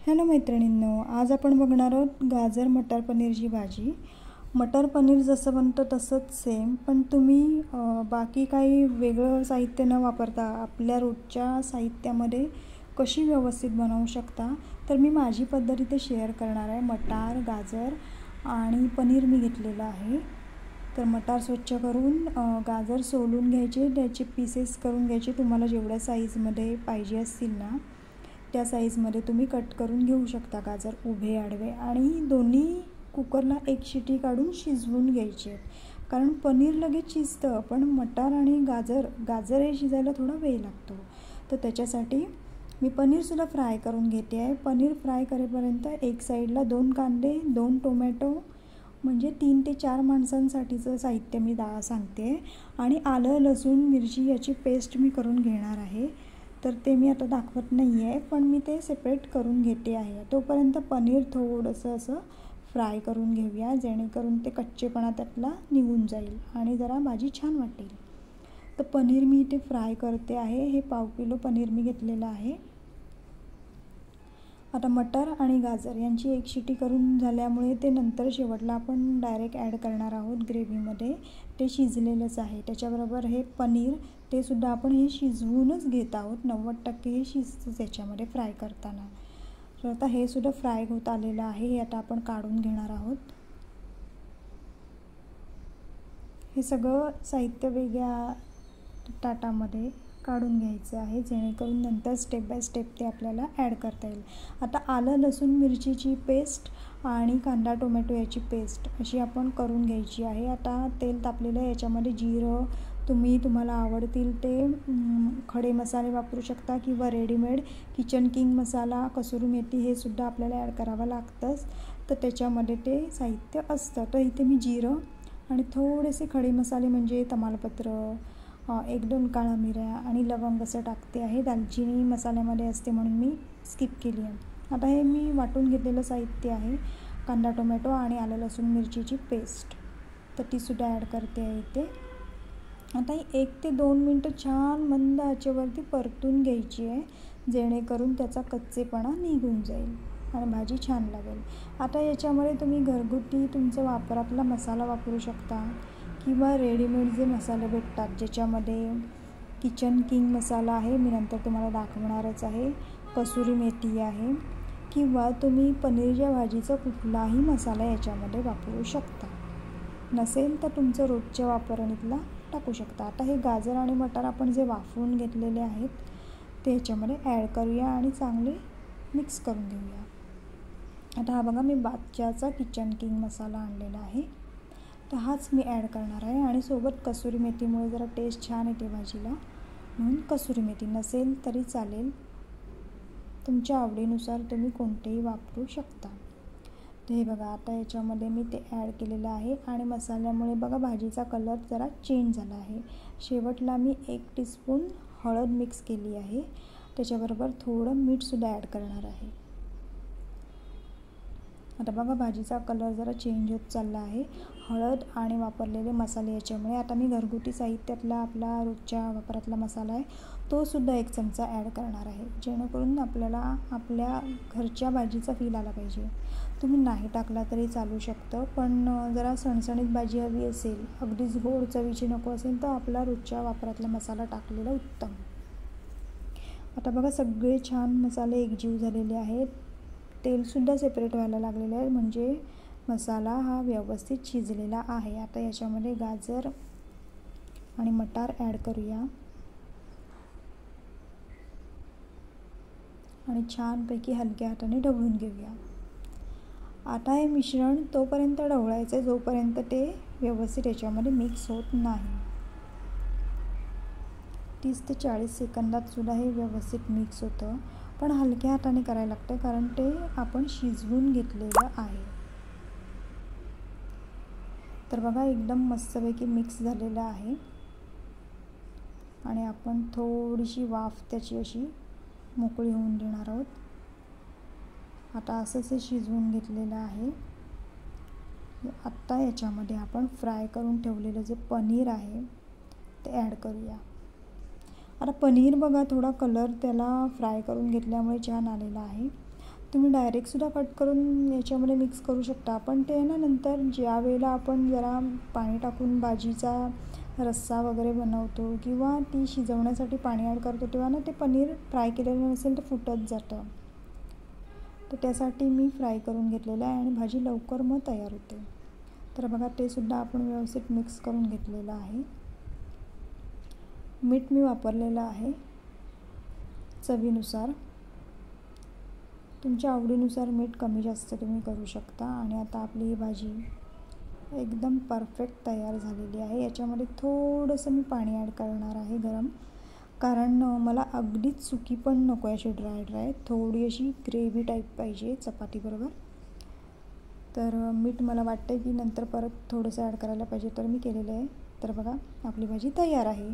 Hello मैत्रिणींनो, आज आपण बघणार आहोत गाजर मटर पनीरची भाजी. मटर पनीर जसं बनतं तसंच सेम, पण तुम्ही बाकी काही वेगळं साहित्य न वापरता आपल्या रोजच्या साहित्यामध्ये कशी व्यवस्थित बनवू शकता, तर मी माझी पद्धत इथे शेअर करणार आहे. मटार, गाजर आणि पनीर मी घेतलेलं आहे. तर मटार स्वच्छ करून गाजर सोलून घ्यायचे, त्याचे पीसेस करून घ्यायचे. तुम्हाला जेवढ्या साईजमध्ये पाहिजे असतील ना त्या साईजमध्ये तुम्ही कट करून घेऊ शकता गाजर, उभे आडवे. आणि दोन्ही कुकरला एक शिटी काढून शिजवून घ्यायचे, कारण पनीर लगेच शिजतं, पण मटार आणि गाजर हे शिजायला थोडा वेळ लागतो. तर त्याच्यासाठी मी पनीरसुद्धा फ्राय करून घेते आहे. पनीर फ्राय करेपर्यंत एक साईडला 2 कांदे, 2 टोमॅटो, म्हणजे 3 ते 4 माणसांसाठीचं साहित्य मी सांगते. आणि आलं, लसूण, मिरची याची पेस्ट मी करून घेणार आहे. तर ते मी आता दाखवत नाही आहे, पण मी ते सेपरेट करून घेते आहे. तोपर्यंत पनीर थोडंसं असं फ्राय करून घेऊया, जेणेकरून ते कच्चेपणा त्यातला निघून जाईल आणि जरा भाजी छान वाटेल. तर पनीर मी इथे फ्राय करते आहे. हे 1/2 किलो पनीर मी घेतलेलं आहे. आता मटर आणि गाजर यांची एक शिटी करून झाल्यामुळे ते नंतर शेवटला आपण डायरेक्ट ॲड करणार आहोत ग्रेव्हीमध्ये. ते शिजलेलंच आहे. त्याच्याबरोबर हे पनीर, ते सुद्धा आपण हे शिजवूनच घेत आहोत. 90% हे शिजतं त्याच्यामध्ये फ्राय करताना. तर आता हे सुद्धा फ्राय होत आलेलं आहे. हे आता आपण काढून घेणार आहोत. हे सगळं साहित्य वेगळ्या ताटामध्ये काढून घ्यायचं आहे, जेणेकरून नंतर स्टेप बाय स्टेप ते आपल्याला ॲड करता येईल. आता आलं, लसूण, मिरचीची पेस्ट आणि कांदा, टोमॅटो याची पेस्ट अशी आपण करून घ्यायची आहे. आता तेल तापलेलं आहे. याच्यामध्ये जिरं, तुम्हाला आवडतील ते खडे मसाले वापरू शकता, किंवा रेडीमेड किचन किंग मसाला, कसुरी मेथी हे सुद्धा आपल्याला ॲड करावं लागतंच. तर त्याच्यामध्ये ते साहित्य असतं. तर इथे मी जिरं आणि थोडेसे खडे मसाले म्हणजे तमालपत्र, 1-2 काळ्या मिऱ्या आणि लवंग असं टाकते आहे. दालचिनी मसाल्यामध्ये असते म्हणून मी स्किप केली आहे. आता हे मी वाटून घेतलेलं साहित्य आहे. कांदा, टोमॅटो आणि आलं, लसूण, मिरचीची पेस्ट, तर तीसुद्धा ॲड करते आहे इथे. आता ही 1 ते 2 मिनटं छान मंद आचेवरती परतून घ्यायची आहे, जेणेकरून त्याचा कच्चेपणा निघून जाईल आणि भाजी छान लागेल. आता याच्यामध्ये तुम्ही घरगुती तुमचा वापरातला मसाला वापरू शकता, किंवा रेडीमेड जे मसाले भेटतात, ज्याच्यामध्ये किचन किंग मसाला आहे, मी नंतर तुम्हाला दाखवणारच आहे, कसुरी मेथी आहे, किंवा तुम्ही पनीरच्या भाजीचा कुठलाही मसाला याच्यामध्ये वापरू शकता. नसेल तर तुमचं रोजच्या वापरणीतला टाकू शकता. आता हे गाजर आणि मटार आपण जे वाफवून घेतलेले आहेत ते याच्यामध्ये ॲड करूया आणि चांगले मिक्स करून घेऊया. आता हा बघा, मी बादशाहचा किचन किंग मसाला आणलेला आहे, तर हाच मी ॲड करणार आहे. आणि सोबत कसुरी मेथीमुळे जरा टेस्ट छान येते भाजीला, म्हणून कसुरी मेथी, नसेल तरी चालेल, तुमच्या आवडीनुसार तुम्ही कोणतेही वापरू शकता. तर हे बघा, आता याच्यामध्ये मी ते ॲड केलेलं आहे. आणि मसाल्यामुळे बघा भाजीचा कलर जरा चेंज झाला आहे. शेवटला मी 1 टीस्पून हळद मिक्स केली आहे. त्याच्याबरोबर थोडं मीठसुद्धा ॲड करणार आहे. आता बघा, भाजीचा कलर जरा चेंज होत चालला आहे. हळद आणि वापरलेले मसाले याच्यामुळे. आता मी घरगुती साहित्यातला आपला रोजच्या वापरातला मसाला आहे तो सुद्धा 1 चमचा ॲड करणार आहे, जेणेकरून आपल्याला आपल्या घरच्या भाजीचा फील आला पाहिजे. तुम्ही नाही टाकला तरी चालू शकतं, पण जरा सणसणीत भाजी हवी असेल, अगदीच गोड चवीची नको असेल, तर आपला रोजच्या वापरातला मसाला टाकलेला उत्तम. आता बघा, सगळे छान मसाले एकजीव झालेले आहेत. तेलसुद्धा सेपरेट व्हायला लागलेलं आहे, म्हणजे मसाला हा व्यवस्थित शिजलेला आहे. आता याच्यामध्ये गाजर आणि मटार ॲड करूया आणि छानपैकी हलक्या हाताने ढवळून घेऊया. आता हे मिश्रण तोपर्यंत ढवळायचं आहे जोपर्यंत ते व्यवस्थित याच्यामध्ये मिक्स होत नाही. 30 ते 40 सेकंदात सुद्धा हे व्यवस्थित मिक्स होतं, पण हलक्या हाताने करायला लागतं, कारण ते आपण शिजवून घेतलेलं आहे. तर बघा, एकदम मस्तपैकी मिक्स झालेलं आहे. आणि आपण थोडीशी वाफ त्याची अशी मोकळी होऊन देणार आहोत. आता असंच हे शिजवून घेतलेलं आहे. आत्ता याच्यामध्ये आपण फ्राय करून ठेवलेलं जे पनीर आहे ते ॲड करूया. आता पनीर बघा, थोडा कलर त्याला फ्राय करून घेतल्यामुळे छान आलेला आहे. तुम्ही डायरेक्टसुद्धा कट करून याच्यामध्ये मिक्स करू शकता, पण ते ना नंतर ज्या वेळेला आपण जरा पाणी टाकून भाजीचा रस्सा वगैरे बनवतो किंवा ती शिजवण्यासाठी पाणी ॲड करतो तेव्हा ना ते पनीर फ्राय केलेलं नसेल तर फुटत जातं. तर त्यासाठी मी फ्राय करून घेतलेलं आहे आणि भाजी लवकर मग तयार होते. तर बघा ते सुद्धा आपण व्यवस्थित मिक्स करून घेतलेलं आहे. मीठ मी वापरलेलं आहे चवीनुसार. तुमच्या आवडीनुसार मीठ कमी जास्त तुम्ही करू शकता. आणि आता आपली ही भाजी एकदम परफेक्ट तयार झालेली आहे. याच्यामध्ये थोडंसं मी पाणी ॲड करणार आहे गरम, कारण मला अगदीच सुकी पण नको आहे, अशी ड्राय थोडी अशी ग्रेव्ही टाईप पाहिजे चपातीबरोबर. तर मीठ मला वाटतं की नंतर परत थोडंसं ॲड करायला पाहिजे, तर मी केलेलं आहे. तर बघा आपली भाजी तयार आहे.